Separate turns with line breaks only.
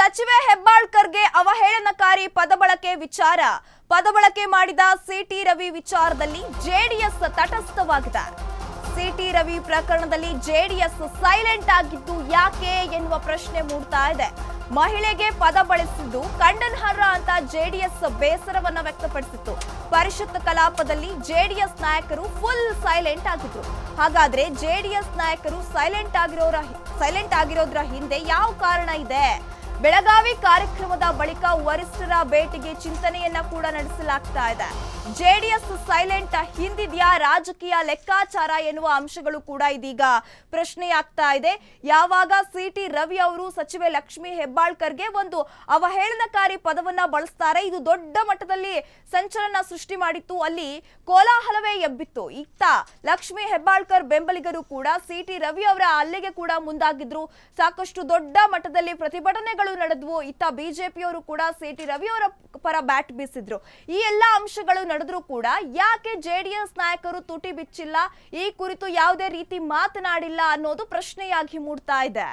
ಸಚಿವೆ ಹೆಬ್ಬಾಳ್ಕರ್ಗೆ ಅವಹೇಳನಕಾರಿ ಪದಬಳಕೆ ವಿಚಾರ ಪದಬಳಕೆ ಮಾಡಿದ ಸಿಟಿ ರವಿ ವಿಚಾರದಲ್ಲಿ ಜೆಡಿಎಸ್ ತಟಸ್ಥವಾಗಿದೆ. ಸಿಟಿ ರವಿ ಪ್ರಕರಣದಲ್ಲಿ ಜೆಡಿಎಸ್ ಸೈಲೆಂಟ್ ಆಗಿದ್ದು ಯಾಕೆ ಎನ್ನುವ ಪ್ರಶ್ನೆ ಮೂಡ್ತಾ ಇದೆ. ಮಹಿಳೆಗೆ ಪದ ಬಳಸಿದ್ದು ಖಂಡನಾರ್ಹ ಅಂತ ಜೆಡಿಎಸ್ ಬೇಸರವನ್ನ ವ್ಯಕ್ತಪಡಿಸಿತ್ತು. ಪರಿಷತ್ ಕಲಾಪದಲ್ಲಿ ಜೆಡಿಎಸ್ ನಾಯಕರು ಫುಲ್ ಸೈಲೆಂಟ್ ಆಗಿದ್ರು. ಹಾಗಾದ್ರೆ ಜೆಡಿಎಸ್ ನಾಯಕರು ಸೈಲೆಂಟ್ ಆಗಿರೋದ್ರ ಹಿಂದೆ ಯಾವ ಕಾರಣ ಇದೆ? ಬೆಳಗಾವಿ ಕಾರ್ಯಕ್ರಮದ ಬಳಿಕ ವರಿಷ್ಠರ ಭೇಟಿಗೆ ಚಿಂತನೆಯನ್ನ ಕೂಡ ನಡೆಸಲಾಗ್ತಾ ಇದೆ. ಜೆಡಿಎಸ್ ಸೈಲೆಂಟ್ ಹಿಂದಿದ್ಯಾ ರಾಜಕೀಯ ಲೆಕ್ಕಾಚಾರ ಎನ್ನುವ ಅಂಶಗಳು ಕೂಡ ಇದೀಗ ಪ್ರಶ್ನೆಯಾಗ್ತಾ ಇದೆ. ಯಾವಾಗ ಸಿಟಿ ರವಿ ಅವರು ಸಚಿವೆ ಲಕ್ಷ್ಮಿ ಹೆಬ್ಬಾಳ್ಕರ್ಗೆ ಒಂದು ಅವಹೇಳನಕಾರಿ ಪದವನ್ನ ಬಳಸ್ತಾರೆ, ಇದು ದೊಡ್ಡ ಮಟ್ಟದಲ್ಲಿ ಸಂಚಲನ ಸೃಷ್ಟಿ ಮಾಡಿತ್ತು. ಅಲ್ಲಿ ಕೋಲಾಹಲವೇ ಎಬ್ಬಿತ್ತು. ಇತ್ತ ಲಕ್ಷ್ಮಿ ಹೆಬ್ಬಾಳ್ಕರ್ ಬೆಂಬಲಿಗರು ಕೂಡ ಸಿಟಿ ರವಿ ಅವರ ಹಲ್ಲೆಗೆ ಕೂಡ ಮುಂದಾಗಿದ್ರು. ಸಾಕಷ್ಟು ದೊಡ್ಡ ಮಟ್ಟದಲ್ಲಿ ಪ್ರತಿಭಟನೆಗಳು ನಡೆದವು. ಇತ್ತ ಬಿಜೆಪಿಯವರು ಕೂಡ ಸಿಟಿ ರವಿ ಅವರ ಪರ ಬ್ಯಾಟ್ ಬೀಸಿದ್ರು. ಈ ಎಲ್ಲಾ ಅಂಶಗಳು ನಡೆದ್ರು ಕೂಡ ಯಾಕೆ ಜೆಡಿಎಸ್ ನಾಯಕರು ತುಟಿ ಬಿಚ್ಚಿಲ್ಲ, ಈ ಕುರಿತು ಯಾವುದೇ ರೀತಿ ಮಾತನಾಡಿಲ್ಲ ಅನ್ನೋದು ಪ್ರಶ್ನೆಯಾಗಿ ಮೂಡ್ತಾ ಇದೆ.